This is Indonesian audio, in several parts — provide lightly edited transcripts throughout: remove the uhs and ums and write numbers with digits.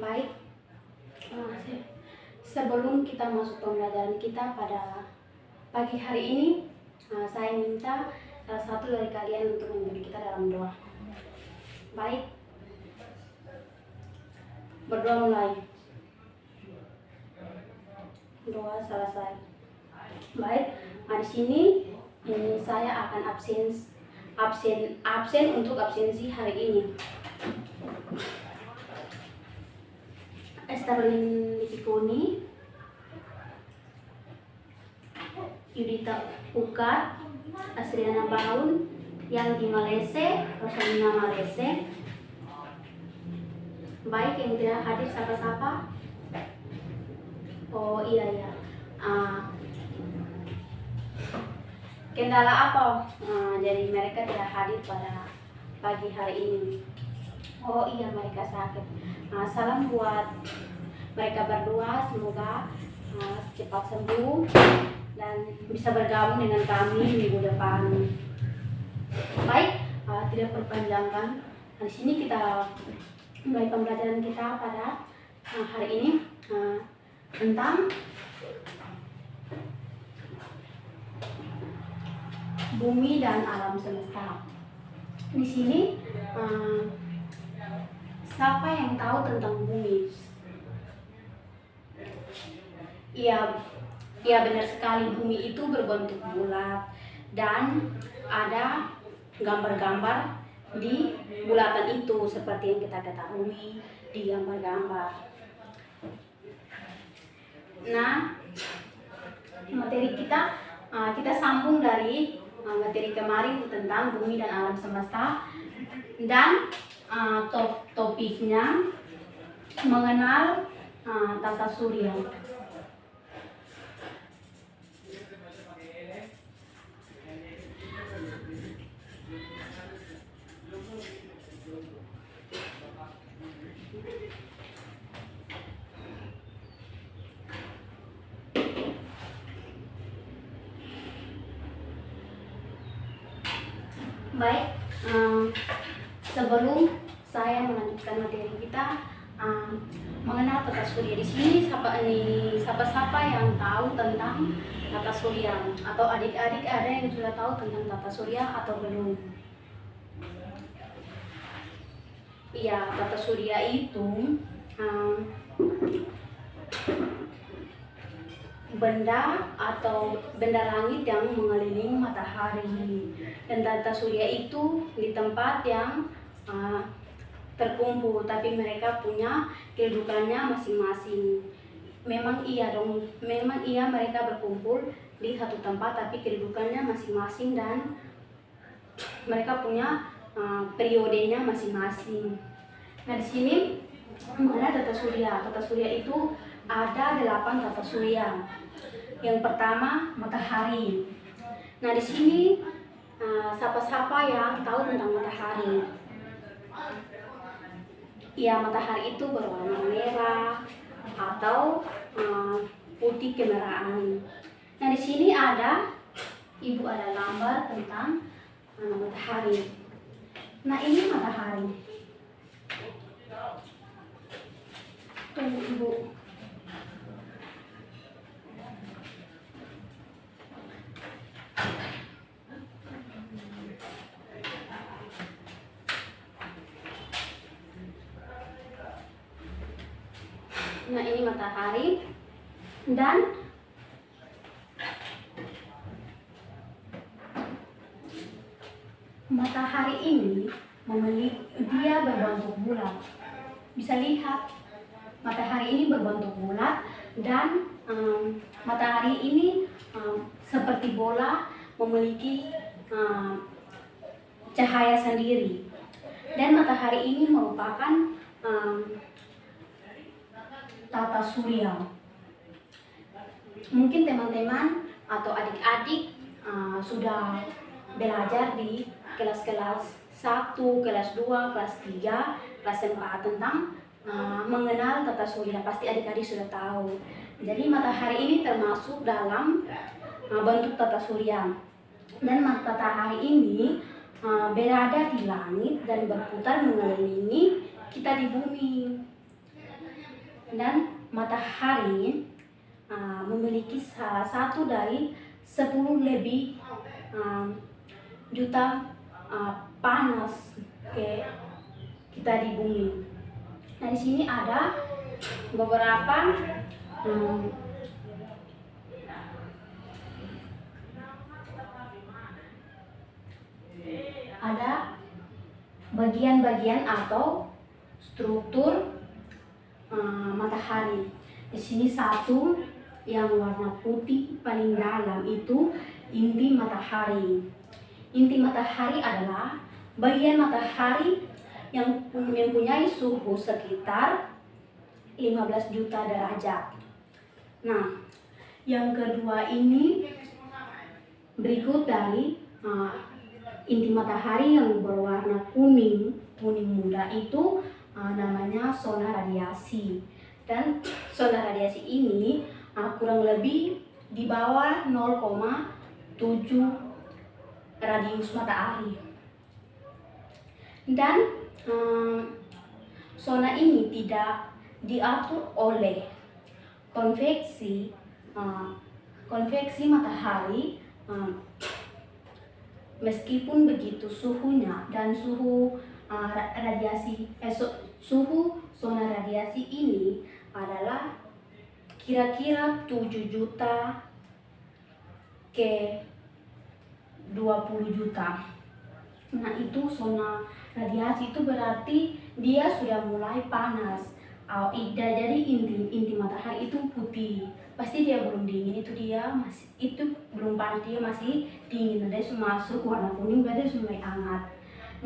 Baik, sebelum kita masuk pembelajaran kita pada pagi hari ini, saya minta salah satu dari kalian untuk memimpin kita dalam doa. Baik, berdoa mulai. Doa selesai. Baik, di sini ini saya akan absen untuk absensi hari ini. Esterlin Litikuni, Yudita Ukat, Asriana Baun, yang di Malese, Rosalina Malese. Baik, yang tidak hadir siapa-siapa? Oh iya. Kendala apa? Jadi mereka tidak hadir pada pagi hari ini. Oh iya, mereka sakit. Salam buat mereka berdua, semoga cepat sembuh dan bisa bergabung dengan kami minggu depan. Baik, tidak perpanjangkan. Di sini kita mulai pembelajaran kita pada hari ini tentang bumi dan alam semesta. Di sini siapa yang tahu tentang bumi? Iya benar sekali, bumi itu berbentuk bulat dan ada gambar-gambar di bulatan itu seperti yang kita ketahui di gambar-gambar. Nah, materi kita sambung dari materi kemarin tentang bumi dan alam semesta, dan topiknya mengenal tata surya. Baik, sebelum saya melanjutkan materi kita mengenal tata surya, di sini siapa yang tahu tentang tata surya, atau adik-adik ada yang sudah tahu tentang tata surya atau belum? Iya, tata surya itu benda atau benda langit yang mengelilingi matahari, dan tata surya itu di tempat yang terkumpul, tapi mereka punya kehidupannya masing-masing. Memang iya mereka berkumpul di satu tempat, tapi kehidupannya masing-masing dan mereka punya periodenya masing-masing. Nah, di sini mengenai tata surya. Tata surya itu ada 8 tata surya. Yang pertama, matahari. Nah, di sini siapa-siapa yang tahu tentang matahari? Ya, matahari itu berwarna merah atau putih kemerahan. Nah, di sini ada gambar tentang matahari. Nah, ini matahari. Tunggu, Ibu. Nah, ini matahari, dan matahari ini dia berbentuk bulat. Bisa lihat, matahari ini berbentuk bulat, dan matahari ini seperti bola, memiliki cahaya sendiri. Dan matahari ini merupakan tata surya. Mungkin teman-teman atau adik-adik sudah belajar di kelas-kelas 1, kelas 2, kelas 3, kelas 4 tentang mengenal tata surya. Pasti adik-adik sudah tahu. Jadi matahari ini termasuk dalam bentuk tata surya. Dan matahari ini berada di langit dan berputar mengelilingi kita di bumi. Dan matahari memiliki salah satu dari 10 lebih juta panas ke kita di bumi. Nah, di sini ada beberapa ada bagian-bagian atau struktur matahari. Di sini satu yang warna putih paling dalam itu inti matahari. Inti matahari adalah bagian matahari yang mempunyai suhu sekitar 15 juta derajat. Nah, yang kedua ini berikut dari inti matahari yang berwarna kuning muda itu namanya zona radiasi. Dan zona radiasi ini kurang lebih di bawah 0,7 radius matahari. Dan zona ini tidak diatur oleh konveksi matahari. Meskipun begitu, suhunya dan suhu suhu zona radiasi ini adalah kira-kira 7 juta ke 20 juta. Nah, itu zona radiasi itu berarti dia sudah mulai panas. Jadi inti matahari itu putih, pasti dia belum dingin, itu belum panas, dia masih dingin. Dia masuk warna kuning, berarti mulai hangat.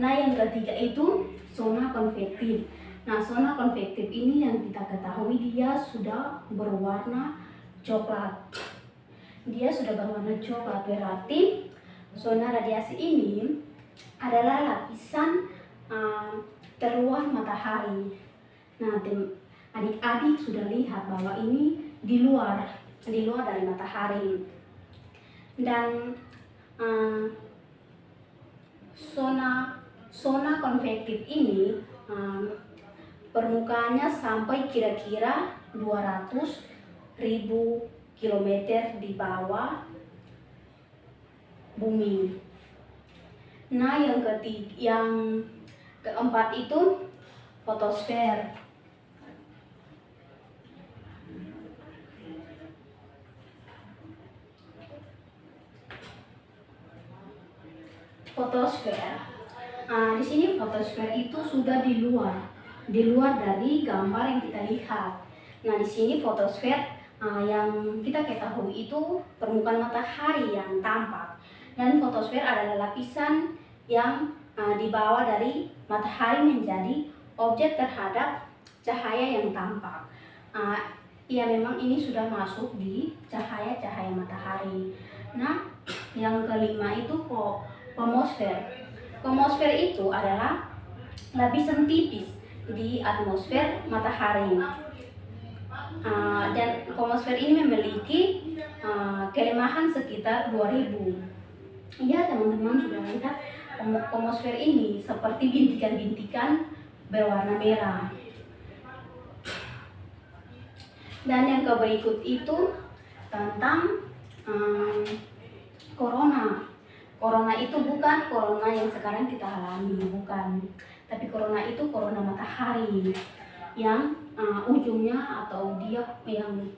Nah, yang ketiga itu zona konvektif. Nah, zona konvektif ini yang kita ketahui dia sudah berwarna coklat. Dia sudah berwarna coklat, berarti zona radiasi ini adalah lapisan terluar matahari. Nah, adik-adik sudah lihat bahwa ini di luar dari matahari. Dan zona konvektif ini permukaannya sampai kira-kira 200.000 kilometer di bawah bumi. Nah, yang keempat itu fotosfer. Di sini fotosfer itu sudah di luar dari gambar yang kita lihat. Nah, di sini fotosfer yang kita ketahui itu permukaan matahari yang tampak. Dan fotosfer adalah lapisan yang dibawa dari matahari menjadi objek terhadap cahaya yang tampak. Ya, memang ini sudah masuk di cahaya matahari. Nah, yang kelima itu komosfer. Komosfer itu adalah lapisan tipis di atmosfer matahari. Dan komosfer ini memiliki kelemahan sekitar 2000. Ya, teman-teman sudah lihat komosfer ini seperti bintikan-bintikan berwarna merah. Dan yang berikut itu tentang corona. Corona itu bukan corona yang sekarang kita alami, bukan. Tapi corona itu corona matahari yang ujungnya atau dia yang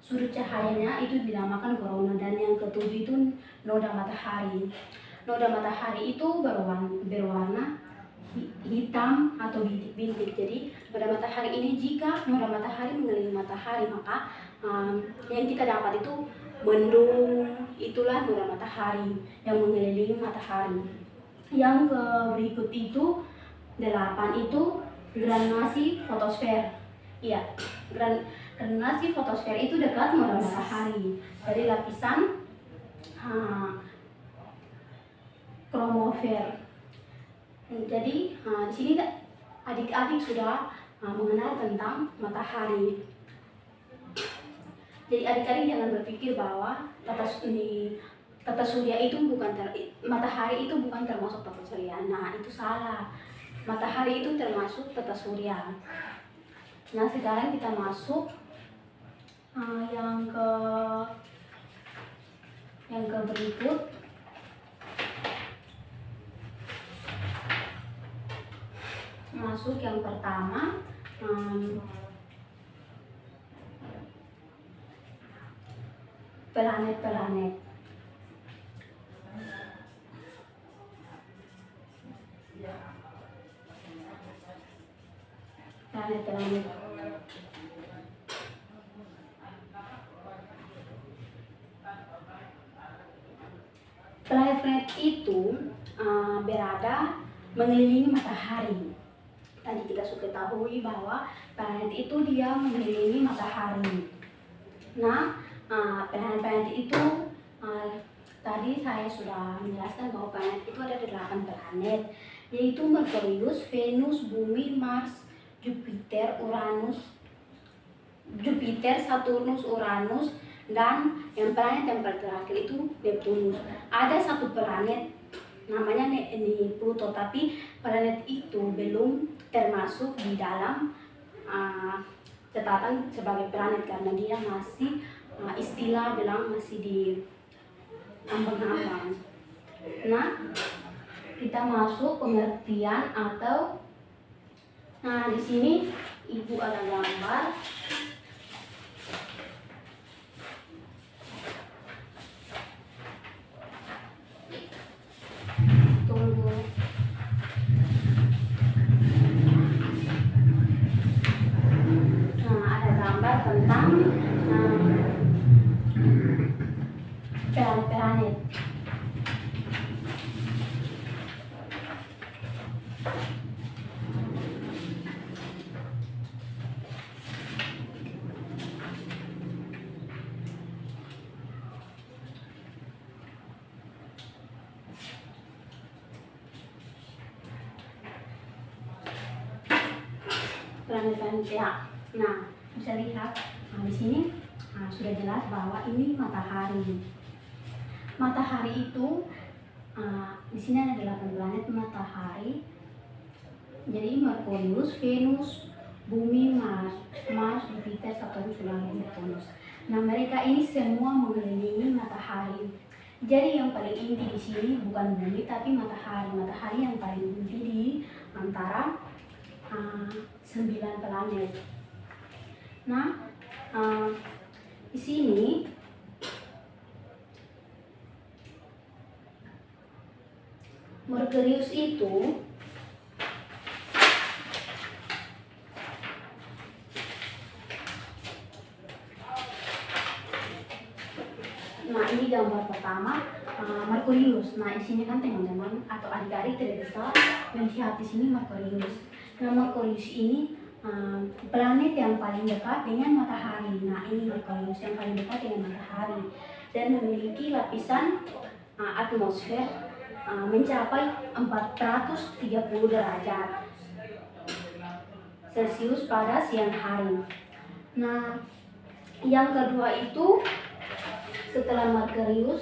sudut cahayanya itu dinamakan corona. Dan yang ketujuh itu noda matahari. Noda matahari itu berwarna hitam atau bintik-bintik. Jadi noda matahari ini, jika noda matahari mengelilingi matahari, maka yang kita dapat itu mendung. Itulah noda matahari yang mengelilingi matahari. Yang berikut itu 8 itu granulasi fotosfer. Iya, granulasi fotosfer itu dekat noda matahari dari lapisan kromosfer. Jadi di sini adik-adik sudah mengenal tentang matahari. Jadi adik-adik jangan berpikir bahwa tata surya itu matahari itu bukan termasuk tata surya. Nah, itu salah. Matahari itu termasuk tata surya. Nah, sekarang kita masuk yang ke berikut. Masuk yang pertama, planet-planet. Planet-planet. Planet-planet itu berada mengelilingi matahari. Tadi kita sudah ketahui bahwa planet itu dia mengelilingi matahari. Nah, planet-planet itu tadi saya sudah menjelaskan bahwa planet itu ada 8 planet, yaitu Merkurius, Venus, Bumi, Mars, Jupiter, Saturnus, Uranus, dan yang planet yang terakhir itu Neptunus. Ada satu planet namanya ini Pluto, tapi planet itu belum termasuk di dalam catatan sebagai planet karena dia masih istilah bilang masih di ambang-ambang. Nah, kita masuk pengertian atau di sini Ibu ada gambar. Tunggu. Ada gambar tentang planet-planet. Planet-planet ya. Nah, bisa lihat di sini sudah jelas bahwa ini matahari. Matahari itu di sini ada 8 planet matahari. Jadi Merkurius, Venus, Bumi, Mars, Jupiter, Saturnus, Uranus, Neptunus. Nah, mereka ini semua mengelilingi matahari. Jadi yang paling inti di sini bukan bumi tapi matahari. Matahari yang paling inti di antara 9 planet. Nah, di sini Merkurius itu ini gambar pertama Merkurius. Nah, di sini kan teman-teman atau adik-adik tidak bisa melihat di sini Merkurius. Nah, Merkurius ini planet yang paling dekat dengan matahari. Nah, ini Merkurius yang paling dekat dengan matahari dan memiliki lapisan atmosfer mencapai 430 derajat Celcius pada siang hari. Nah, yang kedua itu setelah Merkurius,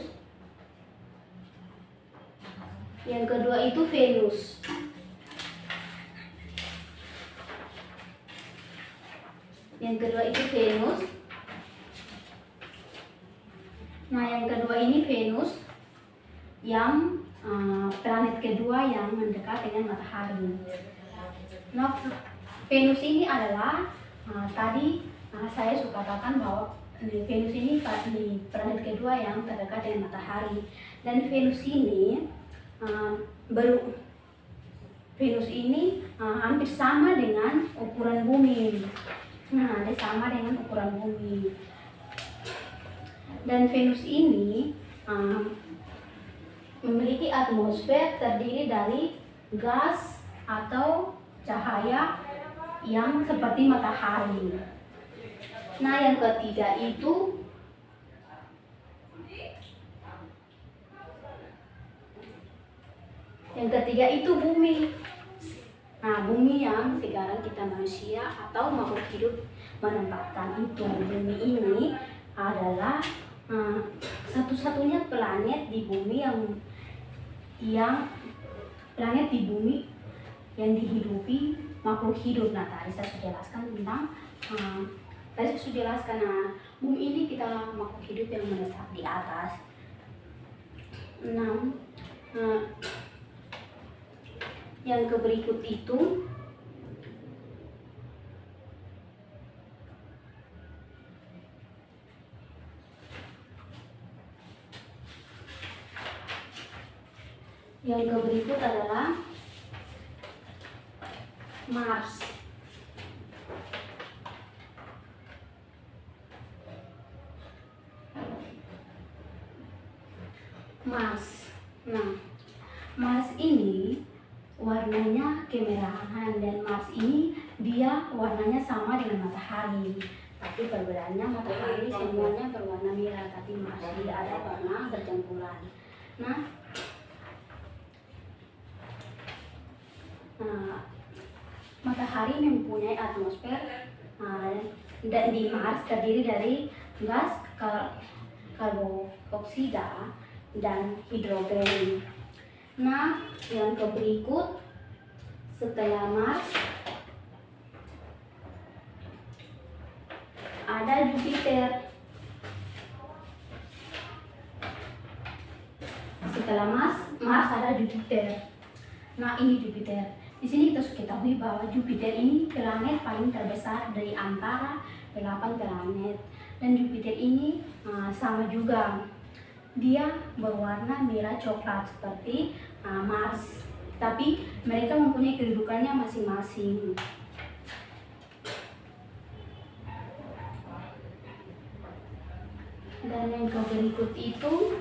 yang kedua itu Venus. Yang kedua itu Venus. Nah, yang kedua ini Venus yang planet kedua yang mendekat dengan matahari. Nah, Venus ini adalah tadi saya suka katakan bahwa Venus ini planet kedua yang terdekat dengan matahari. Dan Venus ini hampir sama dengan ukuran bumi. Nah, dia sama dengan ukuran bumi. Dan Venus ini memiliki atmosfer terdiri dari gas atau cahaya yang seperti matahari. Nah, yang ketiga itu bumi. Nah, bumi yang sekarang kita manusia atau makhluk hidup menempatkan itu. Bumi ini adalah satu-satunya planet di bumi yang planet di bumi yang dihidupi makhluk hidup. Nah, tadi saya sudah jelaskan tentang tadi saya sudah jelaskan. Nah, bumi ini kita makhluk hidup yang menetap di atas. 6. Yang ke berikut itu adalah Mars. Nah, Mars ini warnanya kemerahan, dan Mars ini dia warnanya sama dengan matahari. Tapi perbedaannya matahari semuanya berwarna merah, tapi Mars tidak ada warna bercampuran. Nah, matahari mempunyai atmosfer, dan di Mars terdiri dari gas karboksida dan hidrogen. Nah, yang ke berikut setelah Mars ada Jupiter. Setelah Mars ada Jupiter. Nah, ini Jupiter. Di sini kita ketahui bahwa Jupiter ini planet paling terbesar dari antara 8 planet. Dan Jupiter ini sama juga, dia berwarna merah coklat seperti Mars. Tapi mereka mempunyai kedudukannya masing-masing. Dan yang berikut itu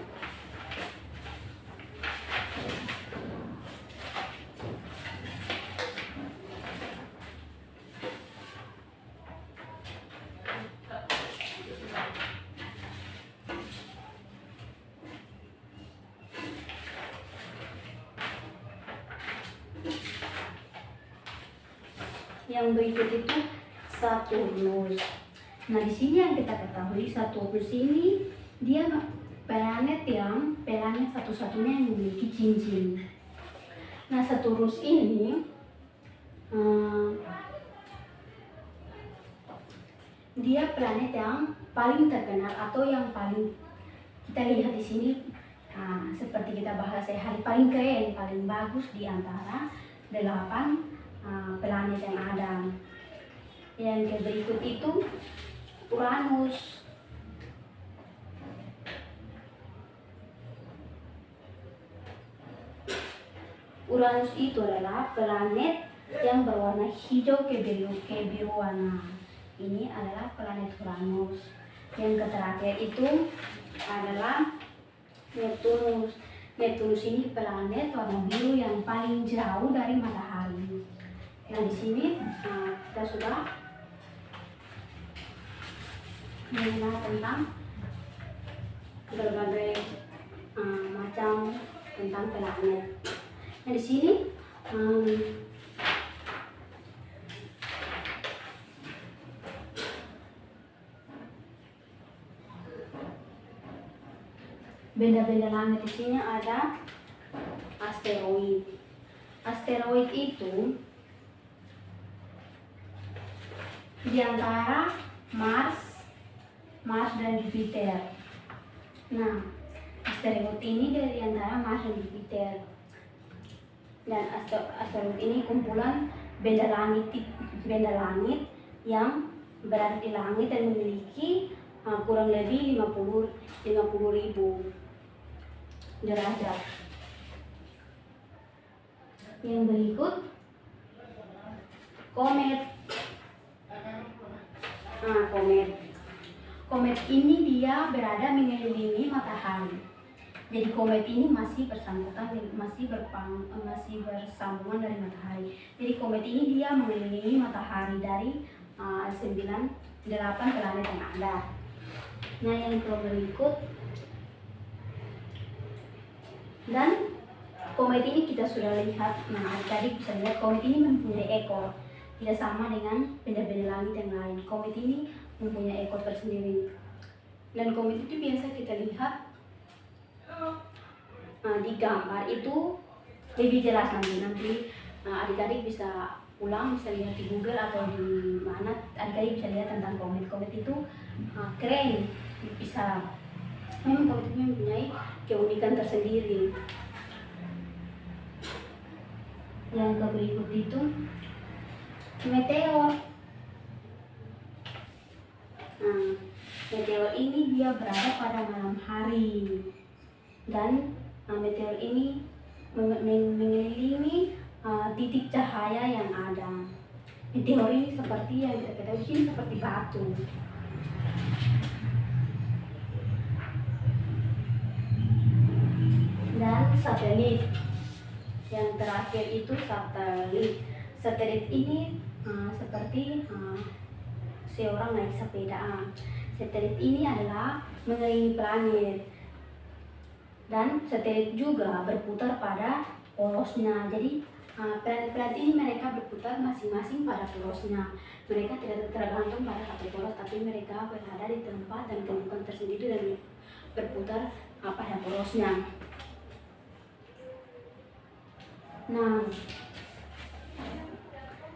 Saturnus. Nah, di sini yang kita ketahui, Saturnus ini dia planet satu-satunya yang memiliki cincin. Nah, Saturnus ini dia planet yang paling terkenal atau yang paling kita lihat di sini, seperti kita bahas sehari, paling keren, paling bagus di antara 8 planet yang ada. Yang berikut itu Uranus. Uranus itu adalah planet yang berwarna hijau kebiruan. Ini adalah planet Uranus. Yang terakhir itu adalah Neptunus. Neptunus ini planet warna biru yang paling jauh dari matahari. Nah, di sini kita sudah mengenal tentang berbagai macam tentang planet. Nah, di sini benda-benda langit di sini ada asteroid. Asteroid itu di antara Mars dan Jupiter. Nah, asteroid ini dari antara Mars dan Jupiter. Dan asteroid ini kumpulan benda langit yang berada di langit dan memiliki kurang lebih 50.000 derajat. Yang berikut komet. Komet ini dia berada mengelilingi matahari. Jadi komet ini masih bersambungan dari matahari. Jadi komet ini dia mengelilingi matahari dari 8 planet yang ada. Nah, yang berikut, dan komet ini kita sudah lihat. Nah, tadi bisa lihat komet ini mempunyai ekor. Tidak sama dengan benda-benda langit yang lain. Komet ini mempunyai ekor tersendiri. Dan komet itu biasa kita lihat di gambar itu lebih jelas nanti adik-adik bisa ulang, bisa lihat di Google atau di mana, adik-adik bisa lihat tentang komet itu keren, bisa memang komet itu mempunyai keunikan tersendiri. Yang berikut itu meteor. Meteor ini dia berada pada malam hari, dan meteor ini mengelilingi titik cahaya yang ada. Meteor ini seperti yang kita ketahui ini seperti batu. Dan satelit yang terakhir itu satelit. Satelit ini seperti seorang naik sepeda. Satelit ini adalah mengelilingi planet, dan satelit juga berputar pada polosnya. Jadi planet-planet ini mereka berputar masing-masing pada polosnya. Mereka tidak tergantung pada satu polos, tapi mereka berada di tempat dan kedudukan tersendiri dan berputar pada polosnya. Nah,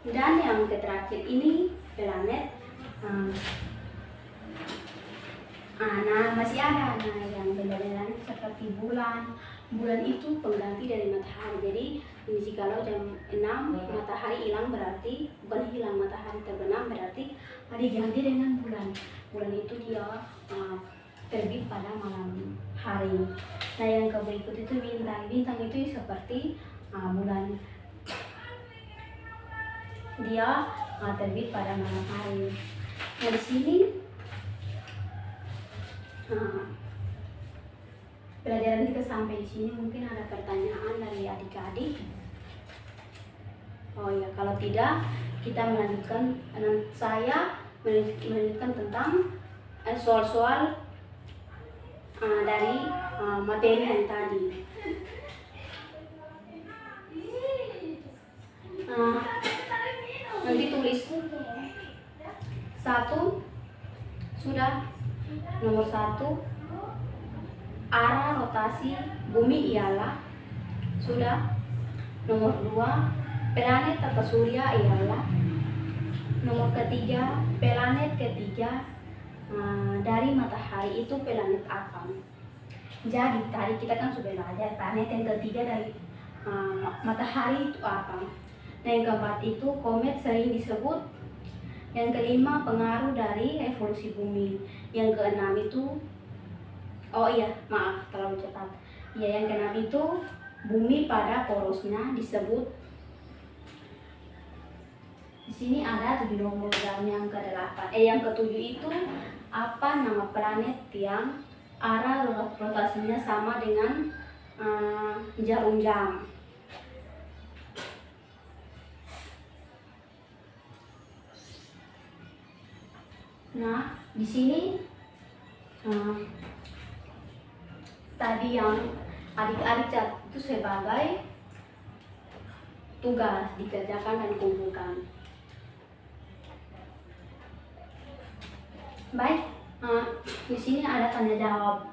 dan yang terakhir ini planet. Nah, masih ada yang beda-beda seperti bulan. Bulan itu pengganti dari matahari. Jadi jikalau jam 6 matahari hilang, berarti bukan hilang, matahari terbenam, berarti diganti dengan bulan. Bulan itu dia terbit pada malam hari. Nah, yang berikut itu bintang. Bintang itu seperti bulan, dia terbit pada malam hari. Nah, di sini pelajaran kita sampai di sini. Mungkin ada pertanyaan dari adik-adik. Oh ya, kalau tidak kita melanjutkan. Saya melanjutkan tentang soal-soal dari materi yang tadi. Nanti tulis 1 sudah. Nomor 1, arah rotasi bumi ialah. Sudah. Nomor 2, planet tata surya ialah. Nomor 3, planet ketiga dari matahari itu planet apa? Jadi tadi kita kan sudah belajar planet yang ketiga dari matahari itu apa. Nah, yang keempat itu komet sering disebut. Yang kelima, pengaruh dari evolusi bumi. Yang keenam itu, terlalu cepat. Ya, yang keenam itu bumi pada porosnya disebut. Di sini ada 7 nomor. Dan yang yang ketujuh itu apa nama planet yang arah rotasinya sama dengan jarum jam. Nah, di sini tadi yang adik-adik cat itu sebagai tugas dikerjakan dan dikumpulkan. Baik, di sini ada tanya jawab.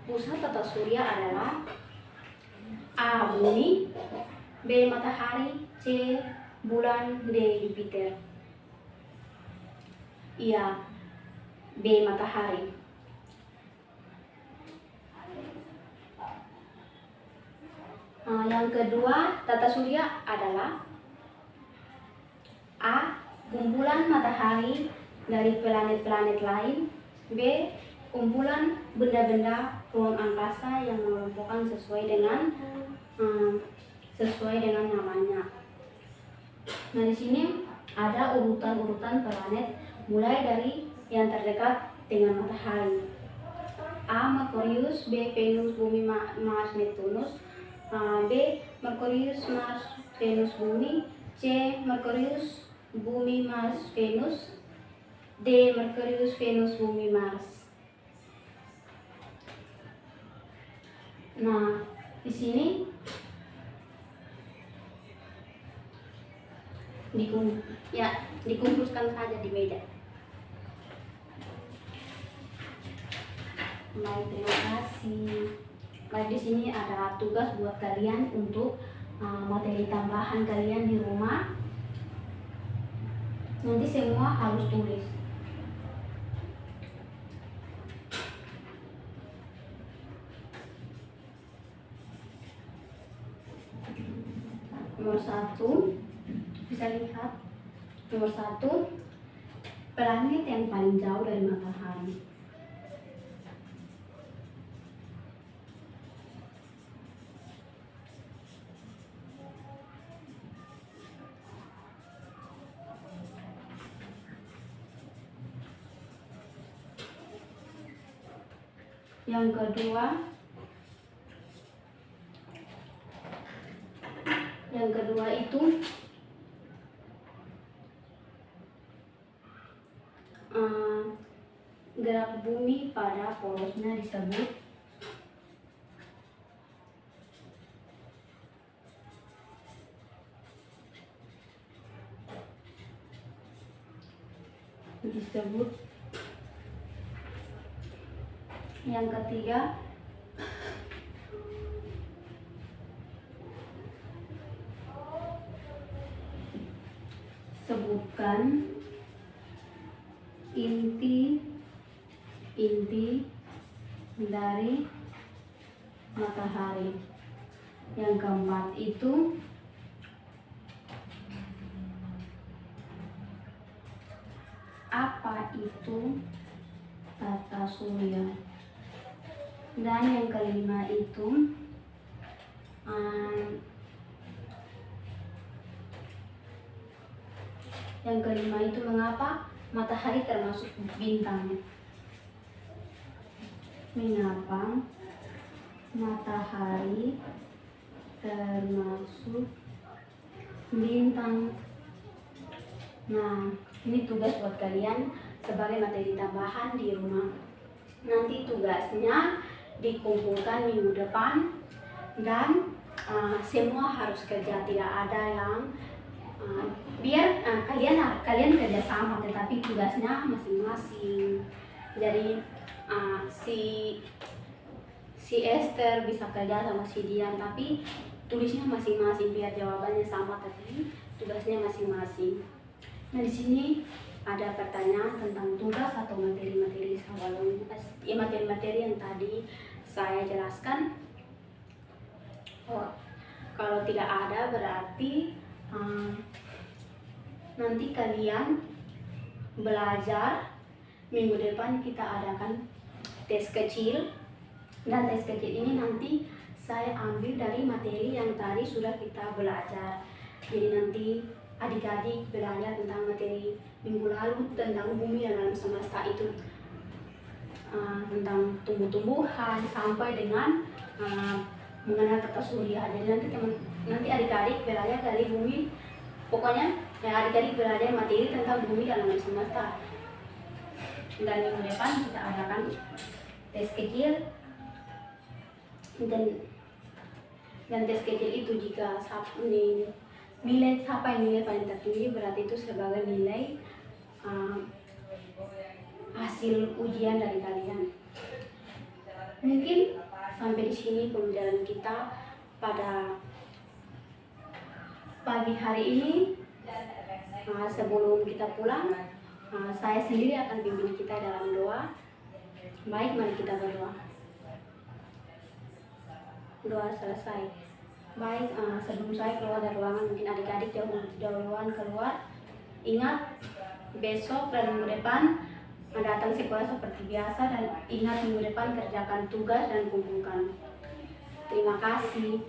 Pusat tata surya adalah A. Bumi, B. Matahari, C. Bulan, D. Jupiter. Iya, B. Matahari. Yang kedua, tata surya adalah A. Kumpulan matahari dari planet-planet lain, B. Kumpulan benda-benda ruang angkasa yang mengelompokkan sesuai dengan namanya. Nah, di sini ada urutan-urutan planet mulai dari yang terdekat dengan matahari. A. Merkurius, B. Venus, Bumi, Mars, Neptunus, B. Merkurius, Mars, Venus, Bumi, C. Merkurius, Bumi, Mars, Venus, D. Merkurius, Venus, Bumi, Mars. Nah, di sini dikumpulkan saja di meja. Baik, terima kasih. Baik, di sini ada tugas buat kalian untuk materi tambahan kalian di rumah. Nanti semua harus tulis. Nomor 1, bisa lihat. Nomor 1, planet yang paling jauh dari matahari. Yang kedua itu gerak bumi pada porosnya disebut yang ketiga sebutkan inti dari matahari. Yang keempat itu apa itu tata surya. Dan yang kelima itu mengapa matahari termasuk bintang. Mengapa matahari termasuk bintang. Nah, ini tugas buat kalian sebagai materi tambahan di rumah. Nanti tugasnya dikumpulkan minggu depan dan semua harus kerja, tidak ada yang biar kalian kerja sama, tetapi tugasnya masing-masing. Jadi si Esther bisa kerja sama si Dian, tapi tulisnya masing-masing, biar jawabannya sama tapi tugasnya masing-masing. Nah, di sini ada pertanyaan tentang tugas atau materi-materi materi yang tadi saya jelaskan. Kalau tidak ada berarti nanti kalian belajar. Minggu depan kita adakan tes kecil, dan tes kecil ini nanti saya ambil dari materi yang tadi sudah kita belajar. Jadi nanti adik-adik belajar tentang materi minggu lalu tentang bumi dan alam semesta itu, tentang tumbuh-tumbuhan sampai dengan mengenal tata surya. Jadi nanti adik-adik belajar dari bumi, pokoknya adik-adik belajar materi tentang bumi dan alam semesta. Dan minggu depan kita adakan tes kecil, dan tes kecil itu jika nilai paling tertinggi berarti itu sebagai nilai hasil ujian dari kalian. Mungkin sampai di sini pembelajaran kita pada pagi hari ini. Sebelum kita pulang, saya sendiri akan pimpin kita dalam doa. Baik, mari kita berdoa. Doa selesai. Baik, sebelum saya keluar dari ruangan, mungkin adik-adik dahuluan keluar. Ingat, besok dan minggu depan datang sekolah seperti biasa, dan ingat minggu depan kerjakan tugas dan kumpulkan. Terima kasih.